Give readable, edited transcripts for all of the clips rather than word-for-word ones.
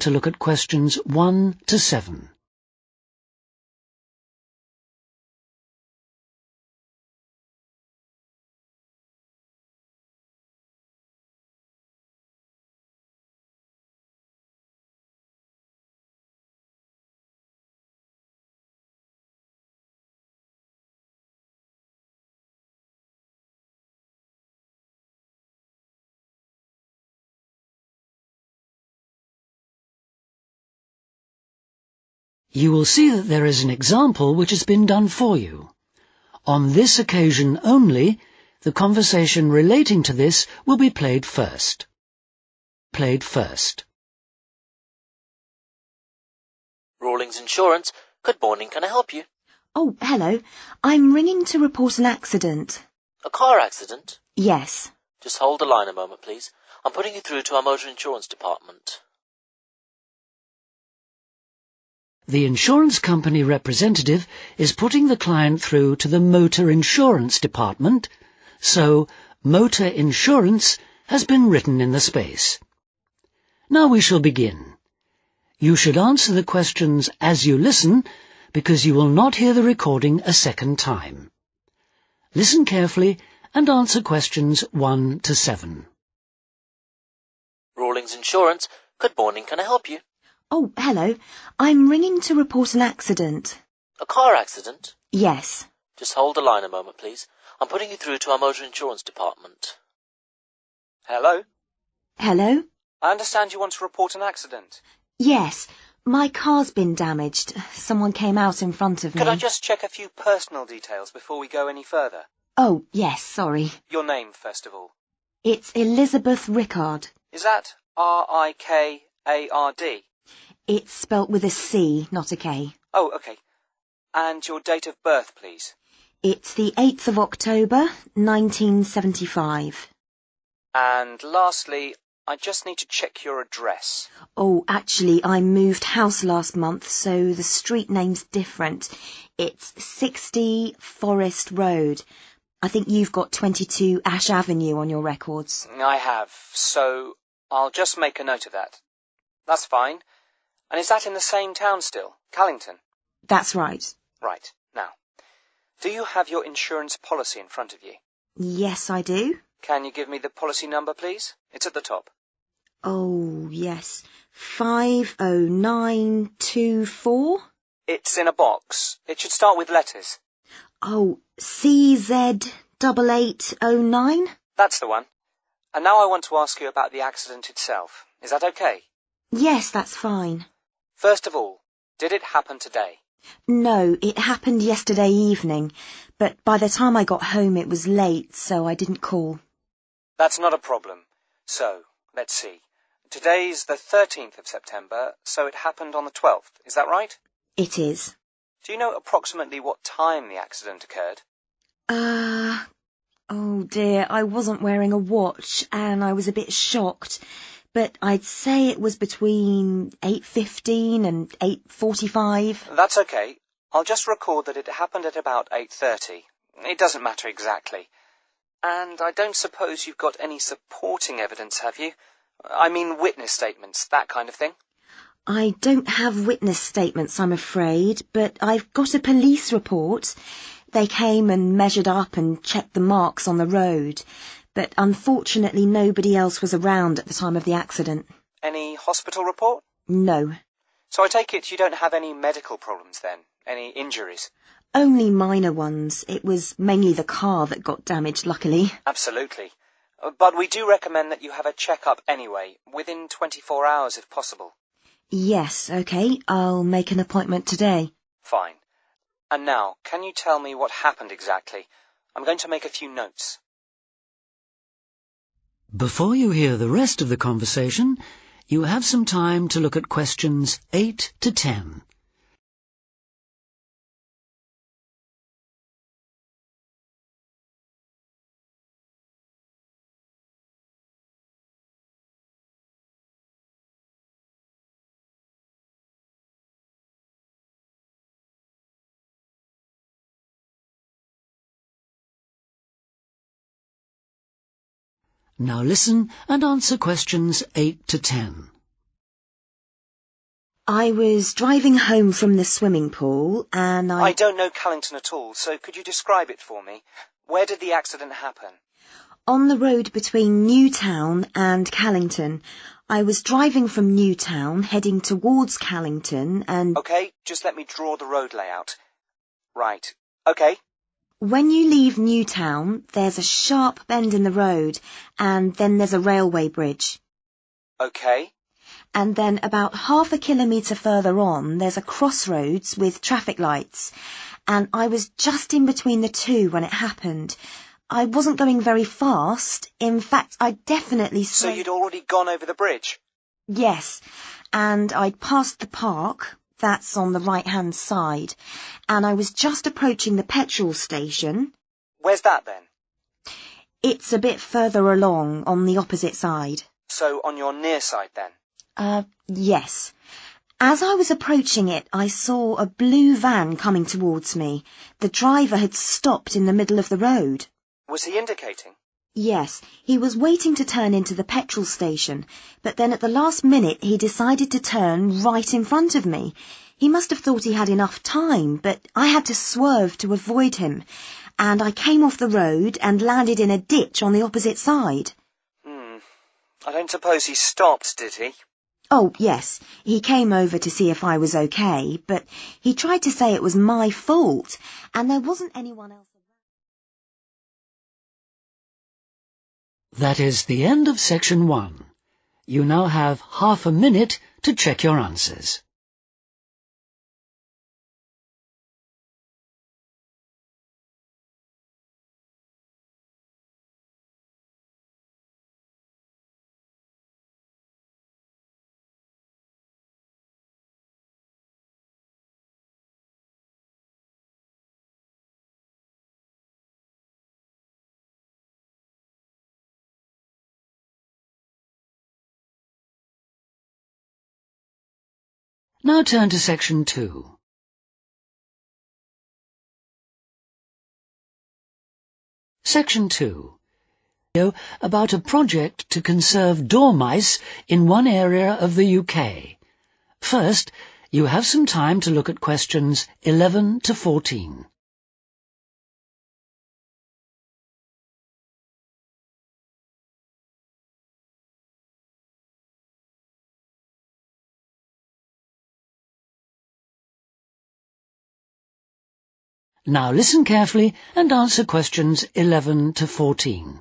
to look at questions 1 to 7. You will see that there is an example which has been done for you. On this occasion only, the conversation relating to this will be played first. Played first. Rawlings Insurance. Good morning, can I help you? Oh, hello. I'm ringing to report an accident. A car accident? Yes. Just hold the line a moment, please. I'm putting you through to our motor insurance department. The insurance company representative is putting the client through to the motor insurance department, so motor insurance has been written in the space. Now we shall begin. You should answer the questions as you listen, because you will not hear the recording a second time. Listen carefully and answer questions 1 to 7. Rawlings Insurance. Good morning, can I help you? Oh, hello. I'm ringing to report an accident. A car accident? Yes. Just hold the line a moment, please. I'm putting you through to our motor insurance department. Hello? Hello? I understand you want to report an accident. Yes. My car's been damaged. Someone came out in front of me. Could I just check a few personal details before we go any further? Oh, yes, sorry. Your name, first of all. It's Elizabeth Rickard. Is that R-I-K-A-R-D? It's spelt with a C, not a K. Oh, okay. And your date of birth, please. It's the 8th of October, 1975. And lastly, I just need to check your address. Oh, actually, I moved house last month, so the street name's different. It's 60 Forest Road. I think you've got 22 Ash Avenue on your records. I have, so I'll just make a note of that. That's fine. And is that in the same town still, Callington? That's right. Right. Now, do you have your insurance policy in front of you? Yes, I do. Can you give me the policy number, please? It's at the top. Oh, yes. 50924? It's in a box. It should start with letters. Oh, CZ8809? That's the one. And now I want to ask you about the accident itself. Is that okay? Yes, that's fine. First of all, did it happen today? No, it happened yesterday evening, but by the time I got home it was late, so I didn't call. That's not a problem. So, let's see. Today's the 13th of September, so it happened on the 12th. Is that right? It is. Do you know approximately what time the accident occurred? Oh dear, I wasn't wearing a watch and I was a bit shocked, but I'd say it was between 8:15 and 8:45. That's okay. I'll just record that it happened at about 8:30. It doesn't matter exactly. And I don't suppose you've got any supporting evidence, have you? I mean witness statements, that kind of thing. I don't have witness statements, I'm afraid, but I've got a police report. They came and measured up and checked the marks on the road, but unfortunately nobody else was around at the time of the accident. Any hospital report? No. So I take it you don't have any medical problems then? Any injuries? Only minor ones. It was mainly the car that got damaged, luckily. Absolutely. But we do recommend that you have a check-up anyway, within 24 hours if possible. Yes, okay. I'll make an appointment today. Fine. And now, can you tell me what happened exactly? I'm going to make a few notes. Before you hear the rest of the conversation, you have some time to look at questions 8 to 10. Now listen and answer questions 8 to 10. I was driving home from the swimming pool and I don't know Callington at all, so could you describe it for me? Where did the accident happen? On the road between Newtown and Callington. I was driving from Newtown, heading towards Callington, and... OK, just let me draw the road layout. Right. OK. When you leave Newtown, there's a sharp bend in the road, and then there's a railway bridge. OK. And then about half a kilometre further on, there's a crossroads with traffic lights, and I was just in between the two when it happened. I wasn't going very fast. In fact, I definitely... So you'd already gone over the bridge? Yes, and I'd passed the park, that's on the right-hand side, and I was just approaching the petrol station. Where's that then? It's a bit further along, on the opposite side. So on your near side then? Yes. As I was approaching it, I saw a blue van coming towards me. The driver had stopped in the middle of the road. Was he indicating? Yes, he was waiting to turn into the petrol station, but then at the last minute he decided to turn right in front of me. He must have thought he had enough time, but I had to swerve to avoid him, and I came off the road and landed in a ditch on the opposite side. I don't suppose he stopped, did he? Oh, yes, he came over to see if I was okay, but he tried to say it was my fault, and there wasn't anyone else. That is the end of section 1. You now have half a minute to check your answers. Now turn to section 2. Section 2. About a project to conserve dormice in one area of the UK. First, you have some time to look at questions 11 to 14. Now listen carefully and answer questions 11 to 14.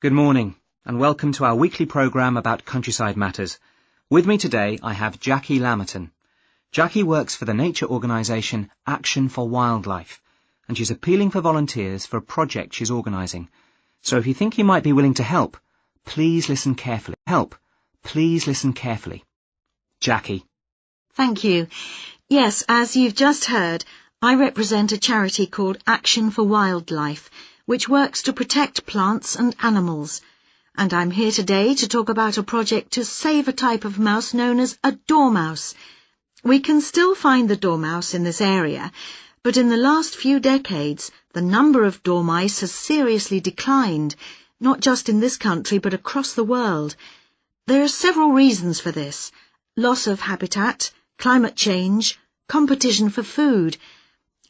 Good morning, and welcome to our weekly programme about countryside matters. With me today I have Jackie Lammerton. Jackie works for the nature organisation Action for Wildlife, and she's appealing for volunteers for a project she's organising. So if you think you might be willing to help, please listen carefully. Please listen carefully. Jackie. Thank you. Yes, as you've just heard, I represent a charity called Action for Wildlife, which works to protect plants and animals. And I'm here today to talk about a project to save a type of mouse known as a dormouse. We can still find the dormouse in this area, but in the last few decades, the number of dormice has seriously declined, not just in this country but across the world. There are several reasons for this: loss of habitat, climate change, competition for food.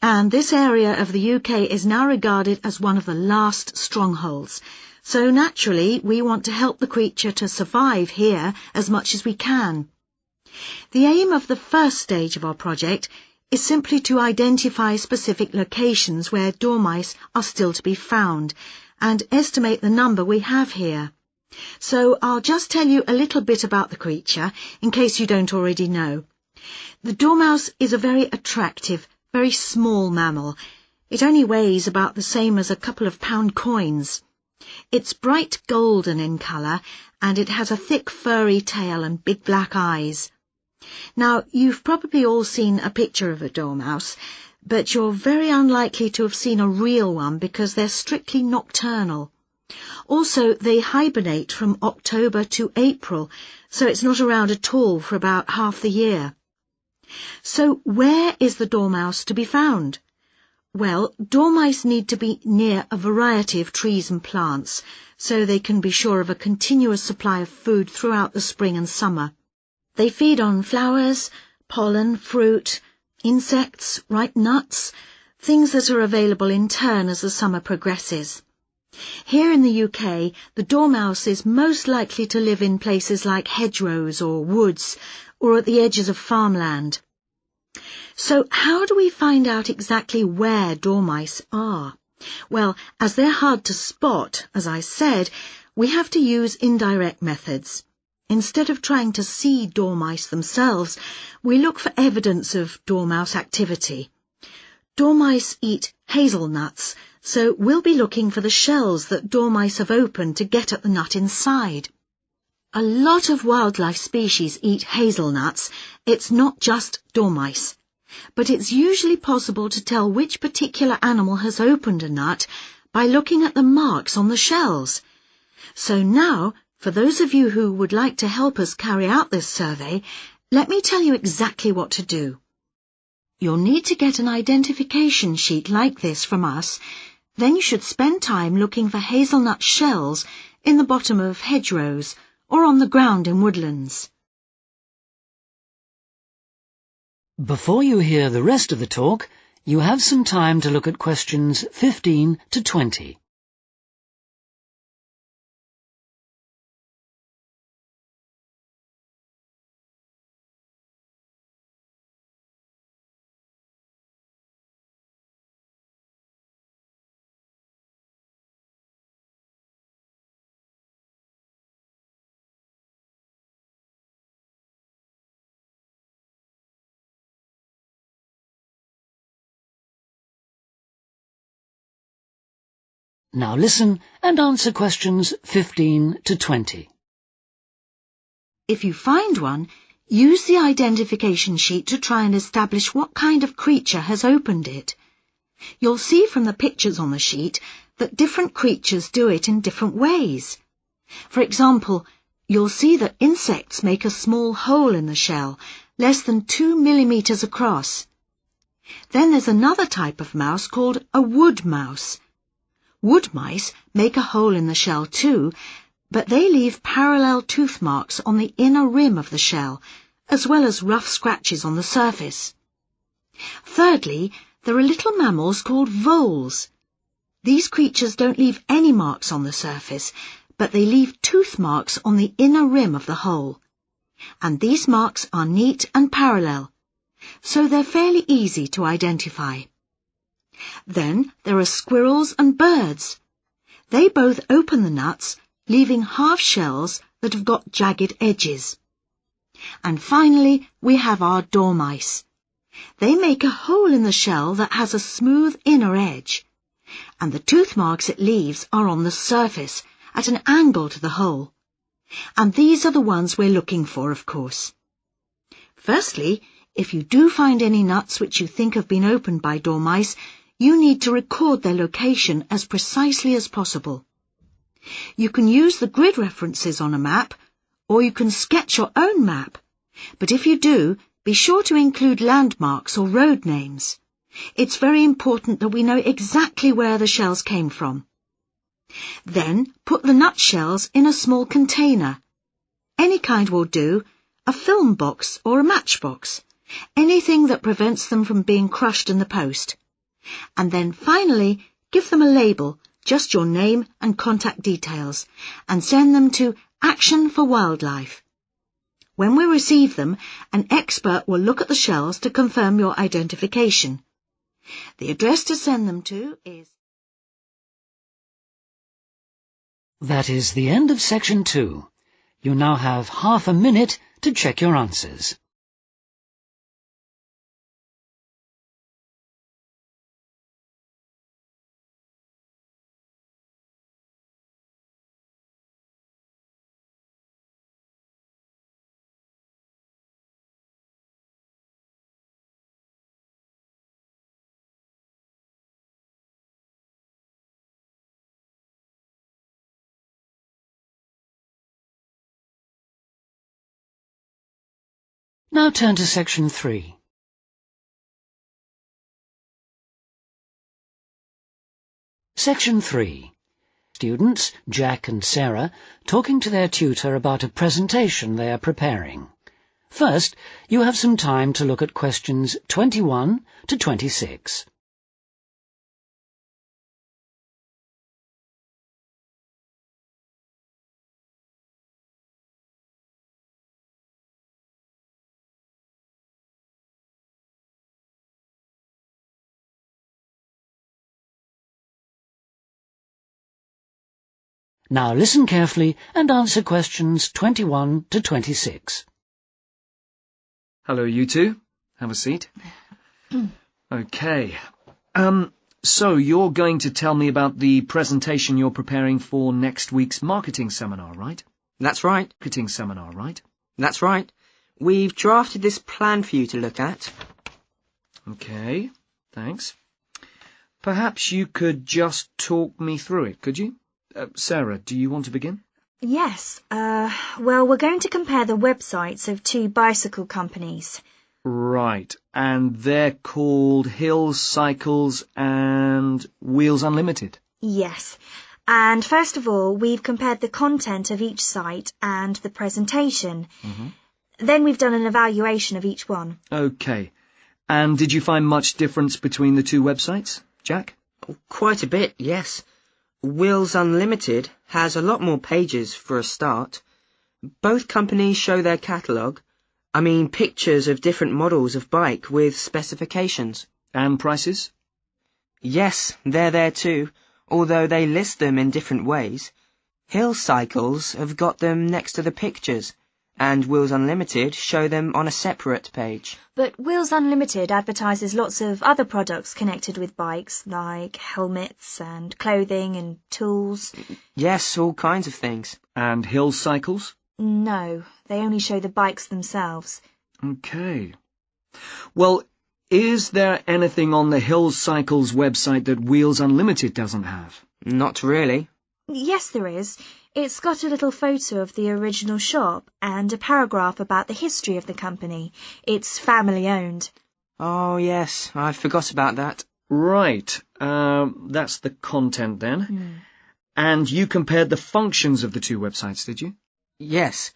And this area of the UK is now regarded as one of the last strongholds. So naturally, we want to help the creature to survive here as much as we can. The aim of the first stage of our project is simply to identify specific locations where dormice are still to be found and estimate the number we have here. So I'll just tell you a little bit about the creature in case you don't already know. The dormouse is a very attractive, very small mammal. It only weighs about the same as a couple of pound coins. It's bright golden in colour, and it has a thick furry tail and big black eyes. Now, you've probably all seen a picture of a dormouse, but you're very unlikely to have seen a real one because they're strictly nocturnal. Also, they hibernate from October to April, so it's not around at all for about half the year. So where is the dormouse to be found? Well, dormice need to be near a variety of trees and plants, so they can be sure of a continuous supply of food throughout the spring and summer. They feed on flowers, pollen, fruit, insects, ripe nuts, things that are available in turn as the summer progresses. Here in the UK, the dormouse is most likely to live in places like hedgerows or woods, or at the edges of farmland. So how do we find out exactly where dormice are? Well, as they're hard to spot, as I said, we have to use indirect methods. Instead of trying to see dormice themselves, we look for evidence of dormouse activity. Dormice eat hazelnuts, so we'll be looking for the shells that dormice have opened to get at the nut inside. A lot of wildlife species eat hazelnuts. It's not just dormice. But it's usually possible to tell which particular animal has opened a nut by looking at the marks on the shells. So now, for those of you who would like to help us carry out this survey, let me tell you exactly what to do. You'll need to get an identification sheet like this from us. Then you should spend time looking for hazelnut shells in the bottom of hedgerows or on the ground in woodlands. Before you hear the rest of the talk, you have some time to look at questions 15 to 20. Now listen and answer questions 15 to 20. If you find one, use the identification sheet to try and establish what kind of creature has opened it. You'll see from the pictures on the sheet that different creatures do it in different ways. For example, you'll see that insects make a small hole in the shell, less than 2 millimeters across. Then there's another type of mouse called a wood mouse. Wood mice make a hole in the shell too, but they leave parallel tooth marks on the inner rim of the shell, as well as rough scratches on the surface. Thirdly, there are little mammals called voles. These creatures don't leave any marks on the surface, but they leave tooth marks on the inner rim of the hole. And these marks are neat and parallel, so they're fairly easy to identify. Then there are squirrels and birds. They both open the nuts, leaving half shells that have got jagged edges. And finally, we have our dormice. They make a hole in the shell that has a smooth inner edge, and the tooth marks it leaves are on the surface, at an angle to the hole. And these are the ones we're looking for, of course. Firstly, if you do find any nuts which you think have been opened by dormice, you need to record their location as precisely as possible. You can use the grid references on a map, or you can sketch your own map. But if you do, be sure to include landmarks or road names. It's very important that we know exactly where the shells came from. Then put the nut shells in a small container. Any kind will do, a film box or a matchbox, anything that prevents them from being crushed in the post. And then finally, give them a label, just your name and contact details, and send them to Action for Wildlife. When we receive them, an expert will look at the shells to confirm your identification. The address to send them to is... That is the end of section 2. You now have half a minute to check your answers. Now turn to section 3. Section 3. Students, Jack and Sarah, talking to their tutor about a presentation they are preparing. First, you have some time to look at questions 21 to 26. Now listen carefully and answer questions 21 to 26. Hello, you two. Have a seat. Okay. So you're going to tell me about the presentation you're preparing for next week's marketing seminar, right? That's right. Marketing seminar, right? That's right. We've drafted this plan for you to look at. Okay, thanks. Perhaps you could just talk me through it, could you? Sarah, do you want to begin? Yes. Well, we're going to compare the websites of two bicycle companies. Right, and they're called Hills Cycles and Wheels Unlimited. Yes. And first of all, we've compared the content of each site and the presentation. Then we've done an evaluation of each one. Okay. And did you find much difference between the two websites, Jack? Quite a bit, yes. Wheels Unlimited has a lot more pages for a start. Both companies show their catalogue. I mean pictures of different models of bike with specifications. And prices? Yes, they're there too, although they list them in different ways. Hills Cycles have got them next to the pictures, and Wheels Unlimited show them on a separate page. But Wheels Unlimited advertises lots of other products connected with bikes, like helmets and clothing and tools. Yes, all kinds of things. And Hills Cycles? No, they only show the bikes themselves. Okay. Well, is there anything on the Hills Cycles website that Wheels Unlimited doesn't have? Not really. Yes, there is. It's got a little photo of the original shop and a paragraph about the history of the company. It's family-owned. Oh, yes, I forgot about that. Right. That's the content then. And you compared the functions of the two websites, did you? Yes.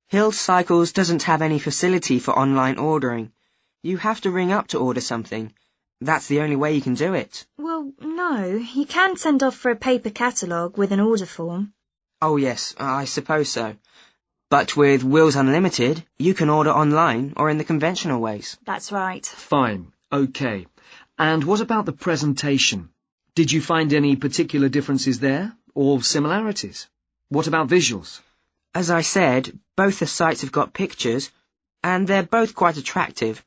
Hills Cycles doesn't have any facility for online ordering. You have to ring up to order something. That's the only way you can do it. Well, no. You can send off for a paper catalogue with an order form. Oh, yes, I suppose so. But with Wheels Unlimited, you can order online or in the conventional ways. That's right. Fine. Okay. And what about the presentation? Did you find any particular differences there, or similarities? What about visuals? As I said, both the sites have got pictures, and they're both quite attractive,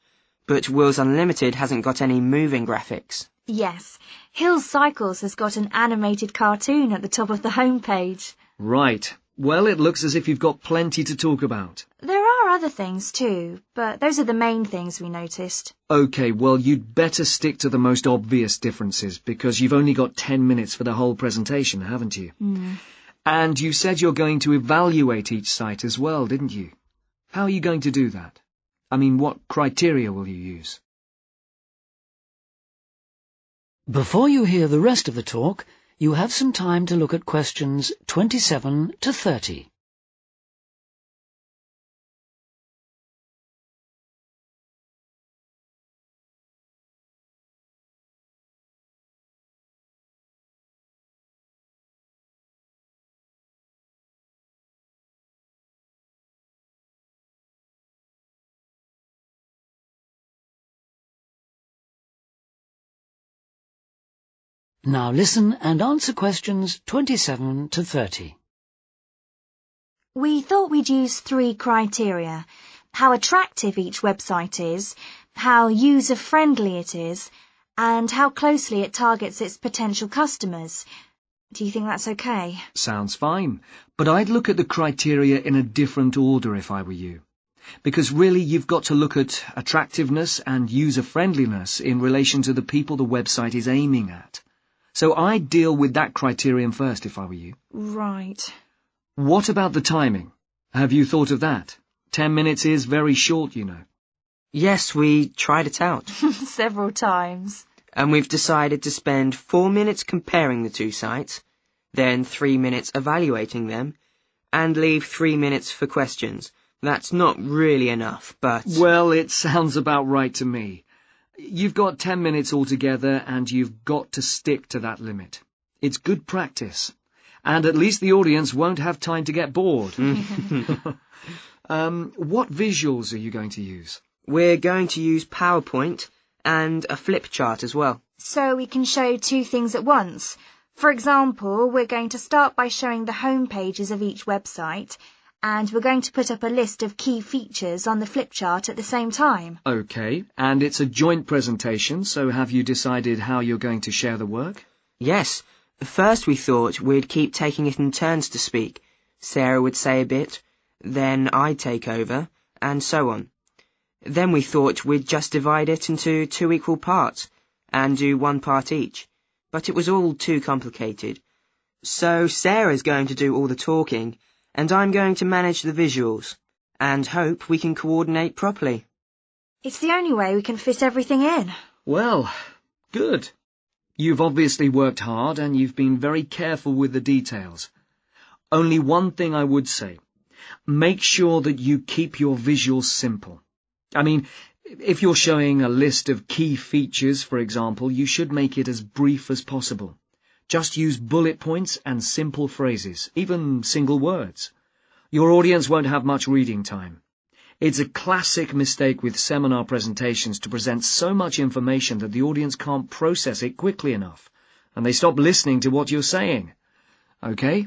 but Wheels Unlimited hasn't got any moving graphics. Yes. Hills Cycles has got an animated cartoon at the top of the homepage. Right. Well, it looks as if you've got plenty to talk about. There are other things too, but those are the main things we noticed. Okay, well, you'd better stick to the most obvious differences, because you've only got 10 minutes for the whole presentation, haven't you? And you said you're going to evaluate each site as well, didn't you? How are you going to do that? I mean, what criteria will you use? Before you hear the rest of the talk, you have some time to look at questions 27 to 30. Now listen and answer questions 27 to 30. We thought we'd use 3 criteria: how attractive each website is, how user-friendly it is, and how closely it targets its potential customers. Do you think that's okay? Sounds fine, but I'd look at the criteria in a different order if I were you. Because really you've got to look at attractiveness and user-friendliness in relation to the people the website is aiming at. So I'd deal with that criterion first if I were you. Right. What about the timing? Have you thought of that? 10 minutes is very short, you know. Yes, we tried it out. Several times. And we've decided to spend 4 minutes comparing the two sites, then 3 minutes evaluating them, and leave 3 minutes for questions, That's not really enough, but... Well, it sounds about right to me. You've got 10 minutes altogether, and you've got to stick to that limit. It's good practice. And at least the audience won't have time to get bored. What visuals are you going to use? We're going to use PowerPoint and a flip chart as well. So we can show two things at once. For example, we're going to start by showing the home pages of each website, and we're going to put up a list of key features on the flip chart at the same time. OK, and it's a joint presentation, so have you decided how you're going to share the work? Yes. First we thought we'd keep taking it in turns to speak. Sarah would say a bit, then I'd take over, and so on. Then we thought we'd just divide it into 2 equal parts, and do 1 part each. But it was all too complicated. So Sarah's going to do all the talking, and I'm going to manage the visuals, and hope we can coordinate properly. It's the only way we can fit everything in. Well, good. You've obviously worked hard, and you've been very careful with the details. Only one thing I would say. Make sure that you keep your visuals simple. I mean, if you're showing a list of key features, for example, you should make it as brief as possible. Just use bullet points and simple phrases, even single words. Your audience won't have much reading time. It's a classic mistake with seminar presentations to present so much information that the audience can't process it quickly enough, and they stop listening to what you're saying. OK?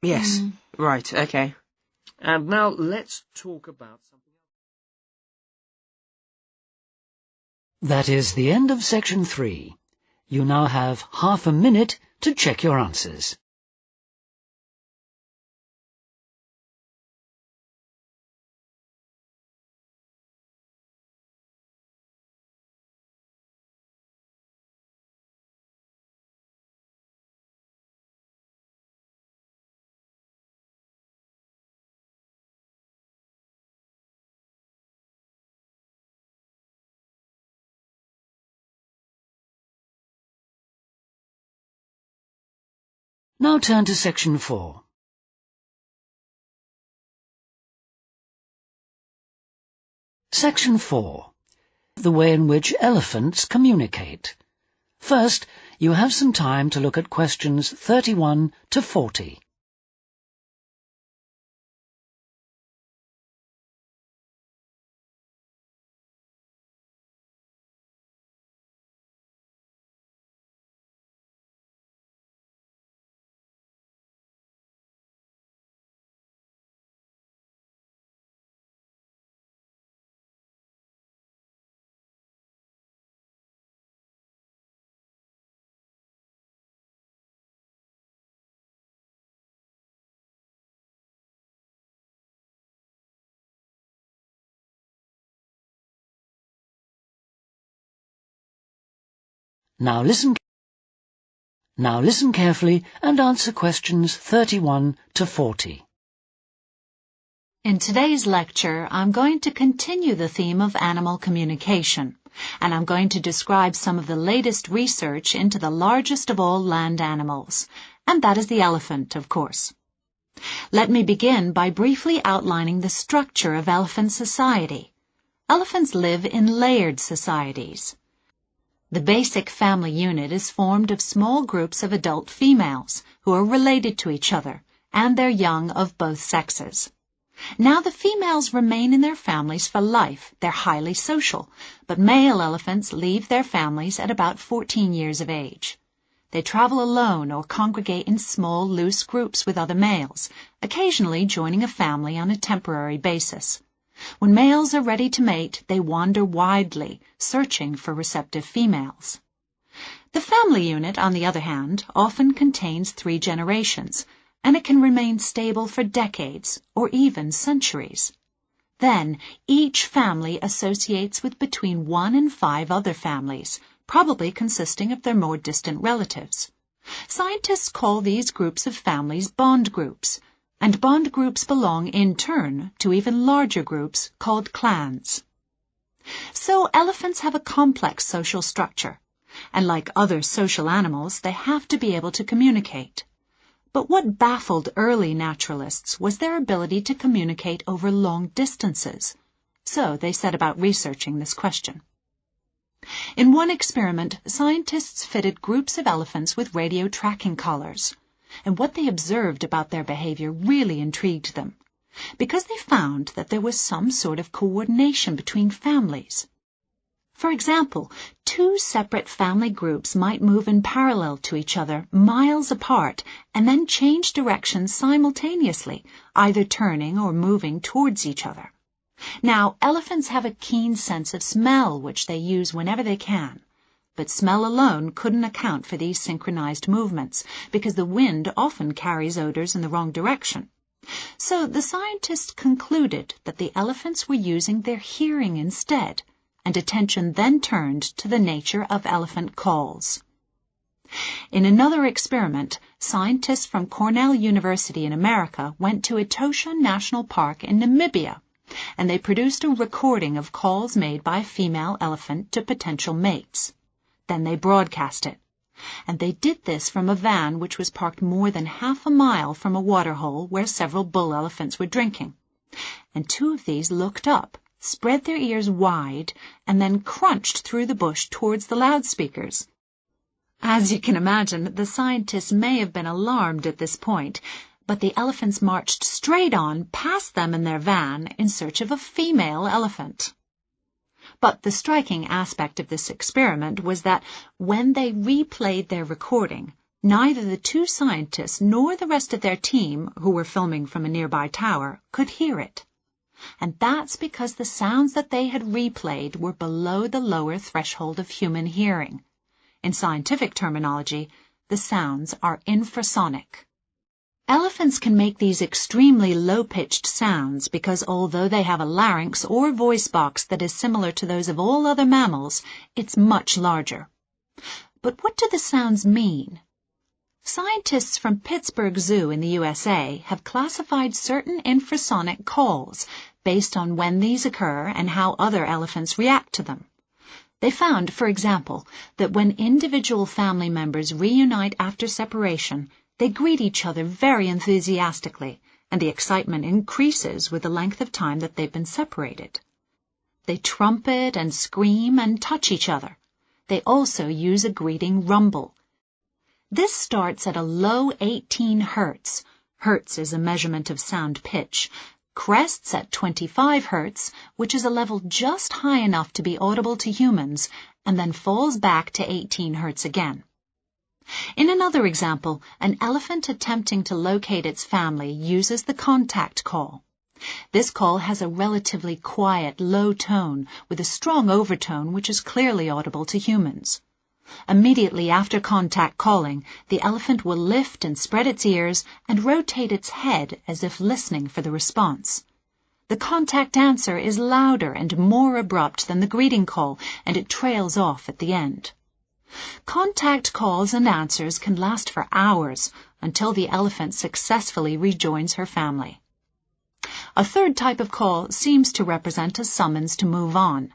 Yes, right, OK. And now let's talk about something else. That is the end of section 3. You now have half a minute to check your answers. Now turn to section 4. Section 4. The way in which elephants communicate. First, you have some time to look at questions 31 to 40. Now listen carefully and answer questions 31 to 40. In today's lecture, I'm going to continue the theme of animal communication, and I'm going to describe some of the latest research into the largest of all land animals, and that is the elephant, of course. Let me begin by briefly outlining the structure of elephant society. Elephants live in layered societies. The basic family unit is formed of small groups of adult females who are related to each other and their young of both sexes. Now the females remain in their families for life. They're highly social, but male elephants leave their families at about 14 years of age. They travel alone or congregate in small, loose groups with other males, occasionally joining a family on a temporary basis. When males are ready to mate, they wander widely, searching for receptive females. The family unit, on the other hand, often contains 3 generations, and it can remain stable for decades or even centuries. Then, each family associates with between 1 and 5 other families, probably consisting of their more distant relatives. Scientists call these groups of families bond groups, and bond groups belong in turn to even larger groups called clans. So elephants have a complex social structure, and like other social animals, they have to be able to communicate. But what baffled early naturalists was their ability to communicate over long distances. So they set about researching this question. In one experiment, scientists fitted groups of elephants with radio tracking collars, and what they observed about their behavior really intrigued them, because they found that there was some sort of coordination between families. For example, two separate family groups might move in parallel to each other, miles apart, and then change directions simultaneously, either turning or moving towards each other. Now, elephants have a keen sense of smell, which they use whenever they can. But smell alone couldn't account for these synchronized movements, because the wind often carries odors in the wrong direction. So the scientists concluded that the elephants were using their hearing instead, and attention then turned to the nature of elephant calls. In another experiment, scientists from Cornell University in America went to Etosha National Park in Namibia, and they produced a recording of calls made by a female elephant to potential mates. Then they broadcast it, and they did this from a van which was parked more than half a mile from a waterhole where several bull elephants were drinking. And two of these looked up, spread their ears wide, and then crunched through the bush towards the loudspeakers. As you can imagine, the scientists may have been alarmed at this point, but the elephants marched straight on past them in their van in search of a female elephant. But the striking aspect of this experiment was that when they replayed their recording, neither the two scientists nor the rest of their team, who were filming from a nearby tower, could hear it. And that's because the sounds that they had replayed were below the lower threshold of human hearing. In scientific terminology, the sounds are infrasonic. Elephants can make these extremely low-pitched sounds because although they have a larynx or voice box that is similar to those of all other mammals, it's much larger. But what do the sounds mean? Scientists from Pittsburgh Zoo in the USA have classified certain infrasonic calls based on when these occur and how other elephants react to them. They found, for example, that when individual family members reunite after separation, they greet each other very enthusiastically, and the excitement increases with the length of time that they've been separated. They trumpet and scream and touch each other. They also use a greeting rumble. This starts at a low 18 hertz. Hertz is a measurement of sound pitch. Crests at 25 hertz, which is a level just high enough to be audible to humans, and then falls back to 18 hertz again. In another example, an elephant attempting to locate its family uses the contact call. This call has a relatively quiet, low tone with a strong overtone which is clearly audible to humans. Immediately after contact calling, the elephant will lift and spread its ears and rotate its head as if listening for the response. The contact answer is louder and more abrupt than the greeting call, and it trails off at the end. Contact calls and answers can last for hours until the elephant successfully rejoins her family. A third type of call seems to represent a summons to move on.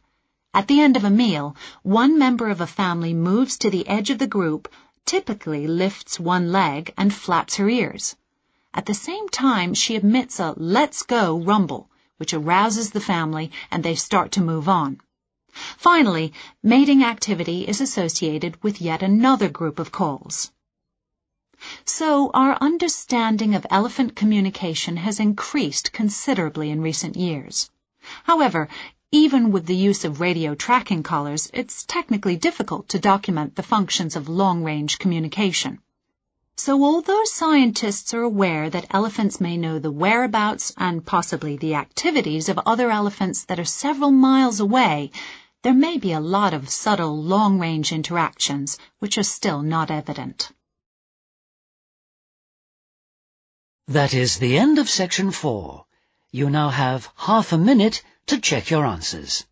At the end of a meal, one member of a family moves to the edge of the group, typically lifts one leg and flaps her ears. At the same time, she emits a "let's go" rumble, which arouses the family and they start to move on. Finally, mating activity is associated with yet another group of calls. So our understanding of elephant communication has increased considerably in recent years. However, even with the use of radio tracking collars, it's technically difficult to document the functions of long-range communication. So although scientists are aware that elephants may know the whereabouts and possibly the activities of other elephants that are several miles away, there may be a lot of subtle long-range interactions which are still not evident. That is the end of section 4. You now have half a minute to check your answers.